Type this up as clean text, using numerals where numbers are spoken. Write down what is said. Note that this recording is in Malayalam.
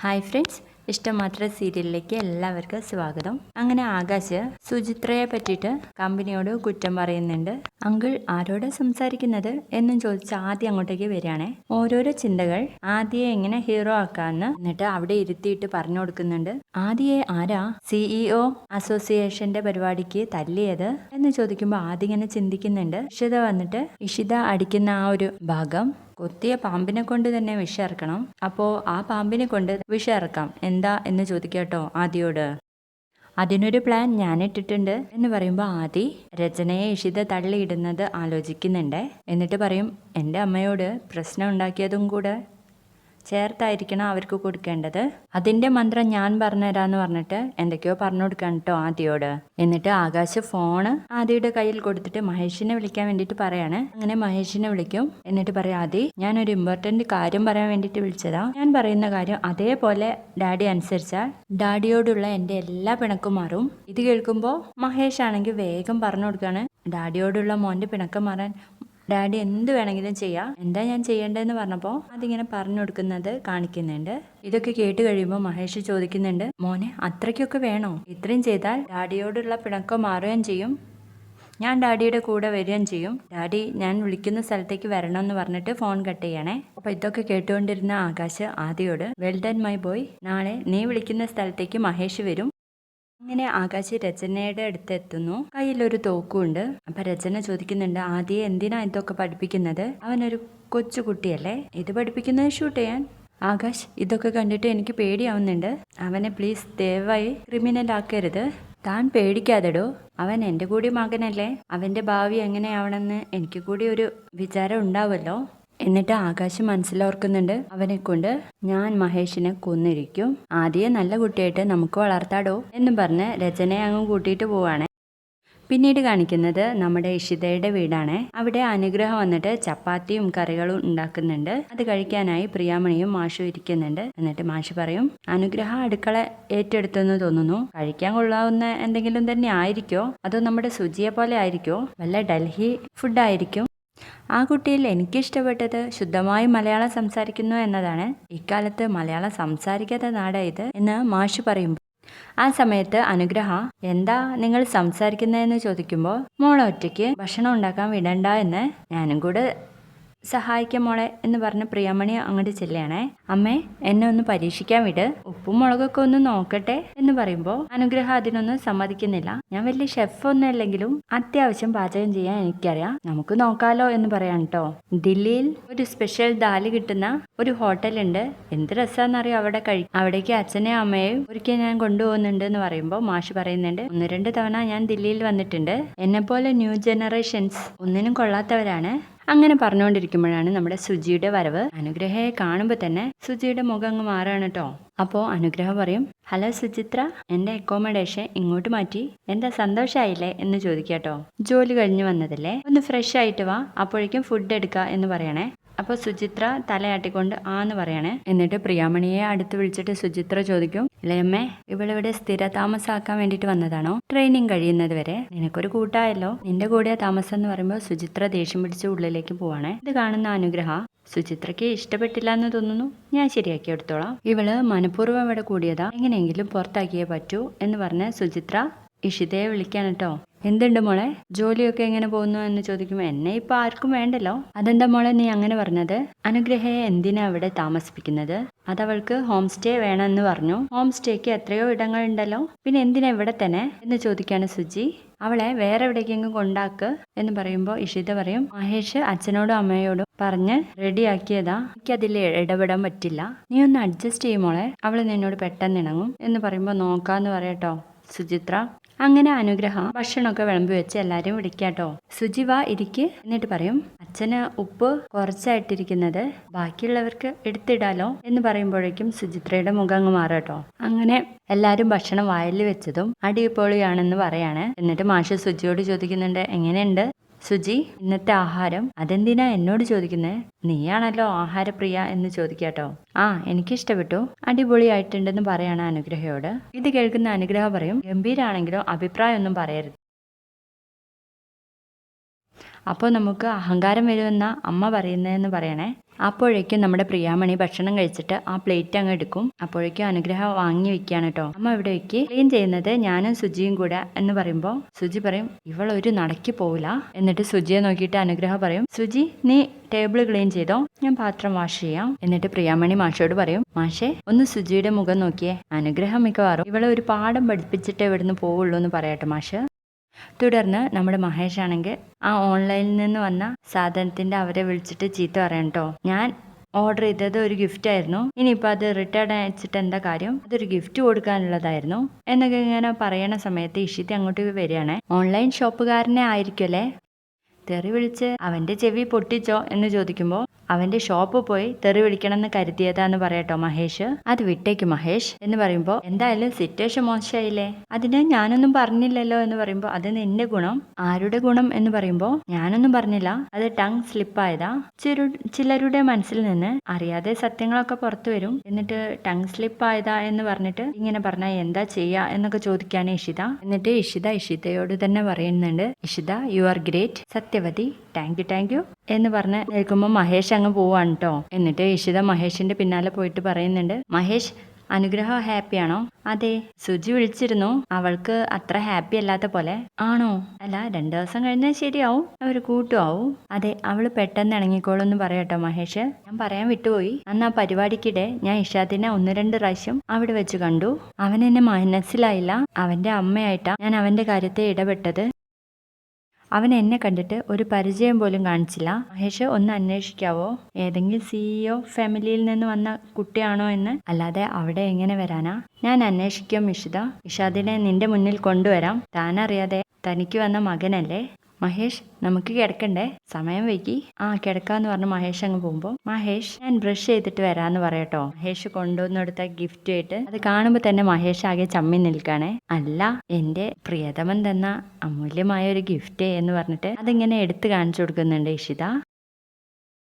ഹായ് ഫ്രണ്ട്സ്, ഇഷ്ടമാത്ര സീരിയലിലേക്ക് എല്ലാവർക്കും സ്വാഗതം. അങ്ങനെ ആകാശ് സുചിത്രയെ പറ്റിയിട്ട് കമ്പനിയോട് കുറ്റം പറയുന്നുണ്ട്. അങ്കിൾ ആരോട് സംസാരിക്കുന്നത് എന്നും ചോദിച്ച് ആദ്യം അങ്ങോട്ടേക്ക് വരികയാണെ. ഓരോരോ ചിന്തകൾ ആദ്യയെ എങ്ങനെ ഹീറോ ആക്കാന്ന് എന്നിട്ട് അവിടെ ഇരുത്തിയിട്ട് പറഞ്ഞു കൊടുക്കുന്നുണ്ട്. ആദ്യയെ ആരാ CEO അസോസിയേഷന്റെ പരിപാടിക്ക് തല്ലിയത് എന്ന് ചോദിക്കുമ്പോൾ ആദ്യം ഇങ്ങനെ ചിന്തിക്കുന്നുണ്ട്. ഇഷിത വന്നിട്ട് ഇഷിത അടിക്കുന്ന ആ ഒരു ഭാഗം കൊത്തിയ പാമ്പിനെ കൊണ്ട് തന്നെ വിഷയിറക്കണം. അപ്പോൾ ആ പാമ്പിനെ കൊണ്ട് വിഷയിറക്കാം എന്താ എന്ന് ചോദിക്കാട്ടോ ആദിയോട്. അതിനൊരു പ്ലാൻ ഞാൻ ഇട്ടിട്ടുണ്ട് എന്ന് പറയുമ്പോൾ ആദി രചനയെ ഇഷിത തള്ളിയിടുന്നത് ആലോചിക്കുന്നുണ്ട്. എന്നിട്ട് പറയും, എൻ്റെ അമ്മയോട് പ്രശ്നം ഉണ്ടാക്കിയതും കൂടെ ചേർത്തായിരിക്കണം അവർക്ക് കൊടുക്കേണ്ടത്. അതിൻ്റെ മന്ത്രം ഞാൻ പറഞ്ഞുതരാന്ന് പറഞ്ഞിട്ട് എന്തൊക്കെയോ പറഞ്ഞു കൊടുക്കാൻ കേട്ടോ ആദിയോട്. എന്നിട്ട് ആകാശ് ഫോണ് ആദിയുടെ കയ്യിൽ കൊടുത്തിട്ട് മഹേഷിനെ വിളിക്കാൻ വേണ്ടിയിട്ട് പറയാണ്. അങ്ങനെ മഹേഷിനെ വിളിക്കും. എന്നിട്ട് പറയാം, ആദി ഞാനൊരു ഇമ്പോർട്ടൻ്റ് കാര്യം പറയാൻ വേണ്ടിയിട്ട് വിളിച്ചതാ. ഞാൻ പറയുന്ന കാര്യം അതേപോലെ ഡാഡി അനുസരിച്ചാൽ ഡാഡിയോടുള്ള എൻ്റെ എല്ലാ പിണക്കും മാറും. ഇത് കേൾക്കുമ്പോൾ മഹേഷ് ആണെങ്കിൽ വേഗം പറഞ്ഞു കൊടുക്കുകയാണ്, ഡാഡിയോടുള്ള മോൻ്റെ പിണക്കം മാറാൻ ഡാഡി എന്ത് വേണമെങ്കിലും ചെയ്യാം, എന്താ ഞാൻ ചെയ്യേണ്ടതെന്ന് പറഞ്ഞപ്പോൾ അതിങ്ങനെ പറഞ്ഞു കൊടുക്കുന്നത് കാണിക്കുന്നുണ്ട്. ഇതൊക്കെ കേട്ട് കഴിയുമ്പോൾ മഹേഷ് ചോദിക്കുന്നുണ്ട്, മോനെ അത്രയ്ക്കൊക്കെ വേണോ? ഇത്രയും ചെയ്താൽ ഡാഡിയോടുള്ള പിണക്കം മാറുകയും ചെയ്യും, ഞാൻ ഡാഡിയുടെ കൂടെ വരികയും ചെയ്യും. ഡാഡി ഞാൻ വിളിക്കുന്ന സ്ഥലത്തേക്ക് വരണം എന്ന് പറഞ്ഞിട്ട് ഫോൺ കട്ട് ചെയ്യണേ. അപ്പൊ ഇതൊക്കെ കേട്ടുകൊണ്ടിരുന്ന ആകാശ് ആദിയോട്, വെൽ ഡൺ മൈ ബോയ്, നാളെ നീ വിളിക്കുന്ന സ്ഥലത്തേക്ക് മഹേഷ് വരും. അങ്ങനെ ആകാശ് രചനയുടെ അടുത്ത് എത്തുന്നു. കയ്യിലൊരു തോക്കുണ്ട്. അപ്പൊ രചന ചോദിക്കുന്നുണ്ട്, ആദ്യം എന്തിനാ ഇതൊക്കെ പഠിപ്പിക്കുന്നത്? അവനൊരു കൊച്ചുകുട്ടിയല്ലേ, ഇത് പഠിപ്പിക്കുന്നത് ഷൂട്ട് ചെയ്യാൻ. ആകാശ് ഇതൊക്കെ കണ്ടിട്ട് എനിക്ക് പേടിയാവുന്നുണ്ട്. അവനെ പ്ലീസ് ദയവായി ക്രിമിനൽ ആക്കരുത്. താൻ പേടിക്കാതെടോ, അവൻ എൻ്റെ കൂടി മകനല്ലേ, അവൻ്റെ ഭാവി എങ്ങനെയാവണമെന്ന് എനിക്ക് കൂടി ഒരു വിചാരം ഉണ്ടാവുമല്ലോ. എന്നിട്ട് ആകാശ് മനസ്സിലോർക്കുന്നുണ്ട്, അവനെ കൊണ്ട് ഞാൻ മഹേഷിനെ കൊന്നിരിക്കും, ആദ്യം നല്ല കുട്ടിയായിട്ട് നമുക്ക് വളർത്താടോ എന്നും പറഞ്ഞ് രചനയെ അങ്ങ് കൂട്ടിയിട്ട് പോവാണ്. പിന്നീട് കാണിക്കുന്നത് നമ്മുടെ ഇഷിതയുടെ വീടാണ്. അവിടെ അനുഗ്രഹം വന്നിട്ട് ചപ്പാത്തിയും കറികളും ഉണ്ടാക്കുന്നുണ്ട്. അത് കഴിക്കാനായി പ്രിയാമണിയും മാഷും ഇരിക്കുന്നുണ്ട്. എന്നിട്ട് മാഷ് പറയും, അനുഗ്രഹ അടുക്കള ഏറ്റെടുത്തെന്ന് തോന്നുന്നു, കഴിക്കാൻ കൊള്ളാവുന്ന എന്തെങ്കിലും തന്നെ ആയിരിക്കോ, അതോ നമ്മുടെ സുജിയെ പോലെ ആയിരിക്കോ, വല്ല ഡൽഹി ഫുഡായിരിക്കും. ആ കുട്ടിയിൽ എനിക്കിഷ്ടപ്പെട്ടത് ശുദ്ധമായി മലയാളം സംസാരിക്കുന്നു എന്നതാണ്. ഇക്കാലത്ത് മലയാളം സംസാരിക്കാത്ത നാടായത് എന്ന് മാഷ് പറയുമ്പോൾ ആ സമയത്ത് അനുഗ്രഹ എന്താ നിങ്ങൾ സംസാരിക്കുന്നതെന്ന് ചോദിക്കുമ്പോൾ, മോളെ ഒറ്റയ്ക്ക് ഭക്ഷണം ഉണ്ടാക്കാൻ വിടണ്ട എന്ന് ഞാനും കൂടെ സഹായിക്കാം മോളെ എന്ന് പറഞ്ഞ് പ്രിയമണി അങ്ങോട്ട് ചെല്ലുകയാണേ. അമ്മേ എന്നെ ഒന്ന് പരീക്ഷിക്കാൻ വിട്, ഉപ്പും മുളകൊക്കെ ഒന്ന് നോക്കട്ടെ എന്ന് പറയുമ്പോൾ അനുഗ്രഹ അതിനൊന്നും സമ്മതിക്കുന്നില്ല. ഞാൻ വലിയ ഷെഫ് ഒന്നും അല്ലെങ്കിലും അത്യാവശ്യം പാചകം ചെയ്യാൻ എനിക്കറിയാം, നമുക്ക് നോക്കാലോ എന്ന് പറയാം കേട്ടോ. ദില്ലിയിൽ ഒരു സ്പെഷ്യൽ ദാല് കിട്ടുന്ന ഒരു ഹോട്ടലുണ്ട്, എന്ത് രസാന്നറിയോ അവിടെ അവിടേക്ക് അച്ഛനെയും അമ്മയെയും ഒരിക്കൽ ഞാൻ കൊണ്ടുപോകുന്നുണ്ട് എന്ന് പറയുമ്പോൾ മാഷ് പറയുന്നുണ്ട്, 1-2 തവണ ഞാൻ ദില്ലിയിൽ വന്നിട്ടുണ്ട്, എന്നെപ്പോലെ ന്യൂ ജനറേഷൻസ് ഒന്നിനും കൊള്ളാത്തവരാണ്. അങ്ങനെ പറഞ്ഞുകൊണ്ടിരിക്കുമ്പോഴാണ് നമ്മുടെ സുജിയുടെ വരവ്. അനുഗ്രഹയെ കാണുമ്പോൾ തന്നെ സുജിയുടെ മുഖം അങ്ങ് മാറുകയാണ് കേട്ടോ. അപ്പോൾ അനുഗ്രഹ പറയും, ഹലോ സുചിത്ര, എൻ്റെ അക്കോമഡേഷൻ ഇങ്ങോട്ട് മാറ്റി, എന്താ സന്തോഷമായില്ലേ എന്ന് ചോദിക്കാട്ടോ. ജോലി കഴിഞ്ഞ് വന്നതല്ലേ, ഒന്ന് ഫ്രഷ് ആയിട്ട് വാ, അപ്പോഴേക്കും ഫുഡ് എടുക്കുക എന്ന് പറയണേ. അപ്പോൾ സുചിത്ര തലയാട്ടിക്കൊണ്ട് ആന്ന് പറയണേ. എന്നിട്ട് പ്രിയാമണിയെ അടുത്ത് വിളിച്ചിട്ട് സുചിത്ര ചോദിക്കും, ഇളയമ്മേ ഇവളിവിടെ സ്ഥിര താമസാക്കാൻ വേണ്ടിയിട്ട് വന്നതാണോ? ട്രെയിനിങ് കഴിയുന്നത് വരെ നിനക്കൊരു കൂട്ടായല്ലോ, നിന്റെ കൂടെ താമസം എന്ന് പറയുമ്പോൾ സുചിത്ര ദേഷ്യം പിടിച്ച് ഉള്ളിലേക്ക് പോവാണേ. ഇത് കാണുന്ന അനുഗ്രഹ, സുചിത്രയ്ക്ക് ഇഷ്ടപ്പെട്ടില്ല എന്ന് തോന്നുന്നു, ഞാൻ ശരിയാക്കി എടുത്തോളാം, ഇവള് മനഃപൂർവ്വം ഇവിടെ കൂടിയതാ, എങ്ങനെയെങ്കിലും പുറത്താക്കിയേ പറ്റൂ എന്ന് പറഞ്ഞ് സുചിത്ര ഇഷിതയെ വിളിക്കാൻ കേട്ടോ. എന്തുണ്ട് മോളെ, ജോലിയൊക്കെ എങ്ങനെ പോകുന്നു എന്ന് ചോദിക്കുമ്പോൾ, എന്നെ ഇപ്പൊ ആർക്കും വേണ്ടല്ലോ. അതെന്താ മോളെ നീ അങ്ങനെ പറഞ്ഞത്? അനുഗ്രഹയെ എന്തിനാ അവിടെ താമസിപ്പിക്കുന്നത്? അതവൾക്ക് ഹോം സ്റ്റേ വേണമെന്ന് പറഞ്ഞു. ഹോം സ്റ്റേക്ക് എത്രയോ ഇടങ്ങളുണ്ടല്ലോ, പിന്നെ എന്തിനാ ഇവിടെ തന്നെ എന്ന് ചോദിക്കാണ് സുജി. അവളെ വേറെ എവിടേക്കെങ്കിലും കൊണ്ടാക്ക് എന്ന് പറയുമ്പോൾ ഇഷിത പറയും, മഹേഷ് അച്ഛനോടും അമ്മയോടും പറഞ്ഞ് റെഡിയാക്കിയതാ, എനിക്കതിൽ ഇടപെടാൻ പറ്റില്ല, നീ ഒന്ന് അഡ്ജസ്റ്റ് ചെയ്യുമോളെ, അവള് നിന്നോട് പെട്ടെന്ന് ഇണങ്ങും എന്ന് പറയുമ്പോൾ നോക്കാന്ന് പറയട്ടോ സുചിത്ര. അങ്ങനെ അനുഗ്രഹ ഭക്ഷണമൊക്കെ വിളമ്പി വെച്ച് എല്ലാവരും വിളിക്കാട്ടോ. സുജി വാ ഇരിക്ക്. എന്നിട്ട് പറയും, അച്ഛന് ഉപ്പ് കുറച്ചായിട്ടിരിക്കുന്നത് ബാക്കിയുള്ളവർക്ക് എടുത്തിടാലോ എന്ന് പറയുമ്പോഴേക്കും സുചിത്രയുടെ മുഖം അങ്ങ് മാറട്ടോ. അങ്ങനെ എല്ലാവരും ഭക്ഷണം വായിൽ വെച്ചതും അടിപൊളിയാണെന്ന് പറയാണ്. എന്നിട്ട് മാഷ് സുജിയോട് ചോദിക്കുന്നുണ്ട്, എങ്ങനെയുണ്ട് സുജി ഇന്നത്തെ ആഹാരം? അതെന്തിനാ എന്നോട് ചോദിക്കുന്നത്, നീയാണല്ലോ ആഹാരപ്രിയ എന്ന് ചോദിക്കാട്ടോ. എനിക്കിഷ്ടപ്പെട്ടു, അടിപൊളിയായിട്ടുണ്ടെന്ന് പറയാണ് അനുഗ്രഹയോട്. ഇത് കേൾക്കുന്ന അനുഗ്രഹ പറയും, ഗംഭീരാണെങ്കിലോ അഭിപ്രായമൊന്നും പറയരുത്. അപ്പോൾ നമുക്ക് അഹങ്കാരം വരുമെന്ന അമ്മ പറയുന്നതെന്ന് പറയണേ. അപ്പോഴേക്കും നമ്മുടെ പ്രിയാമണി ഭക്ഷണം കഴിച്ചിട്ട് ആ പ്ലേറ്റ് അങ്ങ് എടുക്കും. അപ്പോഴേക്കും അനുഗ്രഹം വാങ്ങി വെക്കുകയാണ് കേട്ടോ. അമ്മ ഇവിടെ വെക്ക്, ക്ലീൻ ചെയ്യുന്നത് ഞാനും സുജിയും കൂടെ എന്ന് പറയുമ്പോൾ സുജി പറയും ഇവളൊരു നടക്കി പോവില്ല. എന്നിട്ട് സുജിയെ നോക്കിയിട്ട് അനുഗ്രഹം പറയും സുജി നീ ടേബിൾ ക്ലീൻ ചെയ്തോ, ഞാൻ പാത്രം വാഷ് ചെയ്യാം. എന്നിട്ട് പ്രിയാമണി മാഷോട് പറയും മാഷെ ഒന്ന് സുജിയുടെ മുഖം നോക്കിയേ, അനുഗ്രഹം മിക്കവാറും ഇവളെ ഒരു പാഠം പഠിപ്പിച്ചിട്ടേ ഇവിടുന്ന് പോവുള്ളൂ എന്ന് പറയട്ടെ മാഷ്. തുടർന്ന് നമ്മുടെ മഹേഷ് ആണെങ്കിൽ ആ ഓൺലൈനിൽ നിന്ന് വന്ന സാധനത്തിന്റെ അവരെ വിളിച്ചിട്ട് ചീത്ത പറയാം കേട്ടോ. ഞാൻ ഓർഡർ ചെയ്തത് ഒരു ഗിഫ്റ്റ് ആയിരുന്നു, ഇനിയിപ്പോൾ അത് റിട്ടേൺ അയച്ചിട്ട് എന്താ കാര്യം, അതൊരു ഗിഫ്റ്റ് കൊടുക്കാനുള്ളതായിരുന്നു എന്നൊക്കെ ഇങ്ങനെ പറയണ സമയത്ത് ഇഷിത അങ്ങോട്ട് വരികയാണേ. ഓൺലൈൻ ഷോപ്പുകാരനെ ആയിരിക്കുമല്ലേ തെറി വിളിച്ച് അവന്റെ ചെവി പൊട്ടിച്ചോ എന്ന് ചോദിക്കുമ്പോൾ അവന്റെ ഷോപ്പ് പോയി തെറി വിളിക്കണമെന്ന് കരുതിയതാന്ന് പറയട്ടോ മഹേഷ്. അത് വിട്ടേക്ക് മഹേഷ് എന്ന് പറയുമ്പോൾ എന്തായാലും സിറ്റുവേഷൻ മോശമായില്ലേ, അതിന് ഞാനൊന്നും പറഞ്ഞില്ലല്ലോ എന്ന് പറയുമ്പോൾ അത് നിന്റെ ഗുണം. ആരുടെ ഗുണം എന്ന് പറയുമ്പോൾ ഞാനൊന്നും പറഞ്ഞില്ല, അത് ടങ് സ്ലിപ്പായതാ. ചിലരുടെ മനസ്സിൽ നിന്ന് അറിയാതെ സത്യങ്ങളൊക്കെ പുറത്തു വരും. എന്നിട്ട് ടങ് സ്ലിപ്പായതാ എന്ന് പറഞ്ഞിട്ട് ഇങ്ങനെ പറഞ്ഞാൽ എന്താ ചെയ്യാ എന്നൊക്കെ ചോദിക്കാണ് ഇഷിത. എന്നിട്ട് ഇഷിതയോട് തന്നെ പറയുന്നുണ്ട് Ishita you are great, Sathyavathi thank you എന്ന് പറഞ്ഞ് നിൽക്കുമ്പോൾ മഹേഷ് അങ്ങ് പോവാണ് കേട്ടോ. എന്നിട്ട് ഇഷിത മഹേഷിന്റെ പിന്നാലെ പോയിട്ട് പറയുന്നുണ്ട് മഹേഷ് അനുഗ്രഹം ഹാപ്പിയാണോ? അതെ, സുജി വിളിച്ചിരുന്നു, അവൾക്ക് അത്ര ഹാപ്പി അല്ലാത്ത പോലെ. ആണോ? അല്ല 2 ദിവസം കഴിഞ്ഞാൽ ശരിയാവും, അവർ കൂട്ടുമാവും. അതെ, അവള് പെട്ടെന്ന് ഇണങ്ങിക്കോളും എന്ന് പറയട്ടോ മഹേഷ്. ഞാൻ പറയാൻ വിട്ടുപോയി, അന്ന് ആ പരിപാടിക്കിടെ ഞാൻ ഇഷാദിനെ 1-2 പ്രാവശ്യം അവിടെ വെച്ച് കണ്ടു. അവൻ എന്നെ മനസ്സിലായില്ല, അവന്റെ അമ്മയായിട്ടാ ഞാൻ അവന്റെ കാര്യത്തെ ഇടപെട്ടത്. അവൻ എന്നെ കണ്ടിട്ട് ഒരു പരിചയം പോലും കാണിച്ചില്ല. മഹേഷ് ഒന്ന് അന്വേഷിക്കാവോ, ഏതെങ്കിലും CEO ഫാമിലിയിൽ നിന്ന് വന്ന കുട്ടിയാണോ എന്ന്? അല്ലാതെ അവിടെ എങ്ങനെ വരാനാ? ഞാൻ അന്വേഷിക്കും ഇഷാദിനെ നിന്റെ മുന്നിൽ കൊണ്ടുവരാം, താനറിയാതെ തനിക്ക് വന്ന മകനല്ലേ. മഹേഷ് നമുക്ക് കിടക്കണ്ടേ, സമയം വൈകി. ആ കിടക്കാന്ന് പറഞ്ഞ് മഹേഷ് അങ്ങ് പോകുമ്പോൾ മഹേഷ് ഞാൻ ബ്രഷ് ചെയ്തിട്ട് വരാന്ന് പറയട്ടോ. മഹേഷ് കൊണ്ടുവന്നെടുത്ത ഗിഫ്റ്റ് ആയിട്ട് അത് കാണുമ്പോൾ തന്നെ മഹേഷ് ആകെ ചമ്മി നിൽക്കാണേ. അല്ല എന്റെ പ്രിയതമൻ തന്ന അമൂല്യമായ ഒരു ഗിഫ്റ്റ് എന്ന് പറഞ്ഞിട്ട് അതിങ്ങനെ എടുത്ത് കാണിച്ചു കൊടുക്കുന്നുണ്ട് ഇഷിത.